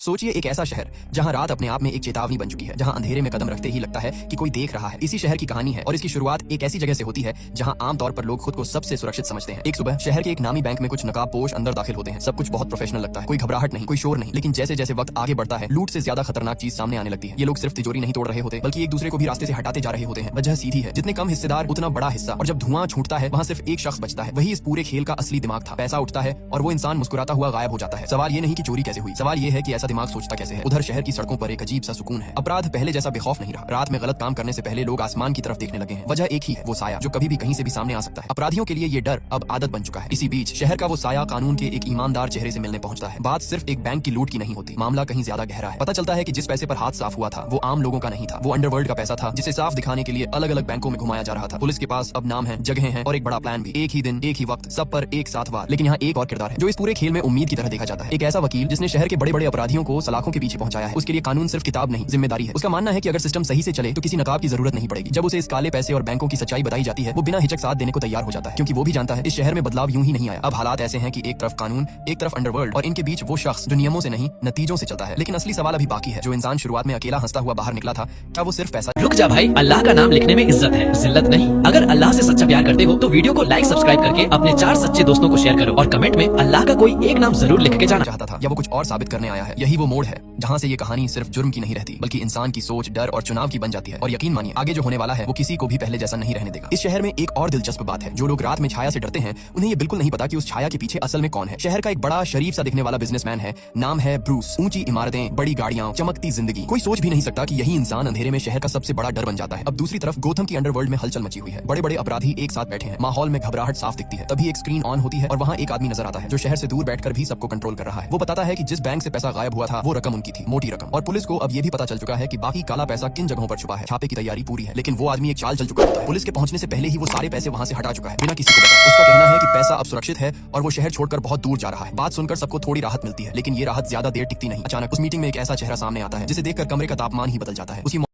सोचिए एक ऐसा शहर जहां रात अपने आप में एक चेतावनी बन चुकी है, जहां अंधेरे में कदम रखते ही लगता है कि कोई देख रहा है। इसी शहर की कहानी है और इसकी शुरुआत एक ऐसी जगह से होती है जहां आमतौर पर लोग खुद को सबसे सुरक्षित समझते हैं। एक सुबह शहर के एक नामी बैंक में कुछ नकाबपोश अंदर दाखिल होते हैं। सब कुछ बहुत प्रोफेशनल लगता है, कोई घबराहट नहीं, कोई शोर नहीं। लेकिन जैसे जैसे वक्त आगे बढ़ता है, लूट से ज्यादा खतरनाक चीज सामने आने लगती है। ये लोग सिर्फ तिजोरी नहीं तोड़ रहे होते, बल्कि एक दूसरे को भी रास्ते से हटाते जा रहे होते हैं। वजह सीधी है, जितने कम हिस्सेदार उतना बड़ा हिस्सा, और जब धुआं छूटता है वहां सिर्फ एक शख्स बचता है। वही इस पूरे खेल का असली दिमाग था। पैसा उठता है और वो इंसान मुस्कुराता हुआ गायब हो जाता है। सवाल ये नहीं कि चोरी कैसे हुई, सवाल ये है कि ऐसा दिमाग सोचता कैसे है। उधर शहर की सड़कों पर एक अजीब सा सुकून है। अपराध पहले जैसा बेखौफ नहीं रहा। रात में गलत काम करने से पहले लोग आसमान की तरफ देखने लगे हैं। वजह एक ही है, वो साया जो कभी भी कहीं से भी सामने आ सकता है। अपराधियों के लिए ये डर अब आदत बन चुका है। इसी बीच शहर का वो साया कानून के एक ईमानदार चेहरे से मिलने पहुंचता है। बात सिर्फ एक बैंक की लूट की नहीं होती, मामला कहीं ज्यादा गहरा है। पता चलता है कि जिस पैसे पर हाथ साफ हुआ था वो आम लोगों का नहीं था। वो अंडरवर्ल्ड का पैसा था जिसे साफ दिखाने के लिए अलग अलग बैंकों में घुमाया जा रहा था। पुलिस के पास अब नाम है, जगह है और एक बड़ा प्लान भी। एक ही दिन, एक ही वक्त, सब पर एक साथ वार। लेकिन यहाँ एक और किरदार है जो इस पूरे खेल में उम्मीद की तरह देखा जाता है। एक ऐसा वकील जिसने शहर के बड़े बड़े अपराधियों को सलाखों के पीछे पहुंचाया है। उसके लिए कानून सिर्फ किताब नहीं, जिम्मेदारी है। उसका मानना है कि अगर सिस्टम सही से चले तो किसी नकाब की जरूरत नहीं पड़ेगी। जब उसे इस काले पैसे और बैंकों की सच्चाई बताई जाती है, वो बिना हिचक साथ देने को तैयार हो जाता है, क्योंकि वो भी जानता है इस शहर में बदलाव यूं ही नहीं आया। अब हालात ऐसे हैं कि एक तरफ कानून, एक तरफ अंडरवर्ल्ड, और इनके बीच वो शख्स जो नियमों से नहीं नतीजों से चलता है। लेकिन असली सवाल अभी बाकी है। जो इंसान शुरुआत में अकेला हंसता हुआ बाहर निकला था, क्या वो सिर्फ पैसा? रुक जा भाई, अल्लाह का नाम लिखने में इज्जत है, जिल्लत नहीं। अगर अल्लाह से सच्चा प्यार करते हो तो वीडियो को लाइक सब्सक्राइब करके अपने 4 सच्चे दोस्तों को शेयर करो और कमेंट में अल्लाह का कोई एक नाम जरूर लिख के जाना चाहता था, या वो कुछ और साबित करने आया है। यही वो मोड़ है जहाँ से ये कहानी सिर्फ जुर्म की नहीं रहती, बल्कि इंसान की सोच, डर और चुनाव की बन जाती है। और यकीन मानिए, आगे जो होने वाला है वो किसी को भी पहले जैसा नहीं रहने देगा। इस शहर में एक और दिलचस्प बात है। जो लोग रात में छाया से डरते हैं, उन्हें ये बिल्कुल नहीं पता कि उस छाया के पीछे असल में कौन है। शहर का एक बड़ा शरीफ सा दिखने वाला बिजनेसमैन है, नाम है ब्रूस। ऊंची इमारतें, बड़ी गाड़ियां, चमकती जिंदगी। कोई सोच भी नहीं सकता कि यही इंसान अंधेरे में शहर का सबसे बड़ा डर बन जाता है। अब दूसरी तरफ गोथम की अंडरवर्ल्ड में हलचल मची हुई है। बड़े बड़े अपराधी एक साथ बैठे हैं, माहौल में घबराहट साफ दिखती है। तभी एक स्क्रीन ऑन होती है और वहाँ एक आदमी नजर आता है जो शहर से दूर बैठकर भी सबको कंट्रोल कर रहा है। वो बताता है कि जिस बैंक से पैसा गायब हुआ था वो रकम उनकी थी, मोटी रकम। और पुलिस को अब ये भी पता चल चुका है कि बाकी काला पैसा किन जगहों पर छुपा है। छापे की तैयारी पूरी है, लेकिन वो आदमी एक चाल चल चुका होता है। पुलिस के पहुंचने से पहले ही वो सारे पैसे वहां से हटा चुका है, बिना किसी को बताए। उसका कहना है कि पैसा अब सुरक्षित है और वो शहर छोड़कर बहुत दूर जा रहा है। बात सुनकर सबको थोड़ी राहत मिलती है, लेकिन ये राहत ज्यादा देर टिकती नहीं। अचानक उस मीटिंग में एक ऐसा चेहरा सामने आता है जिसे देखकर कमरे का तापमान ही बदल जाता है। उसी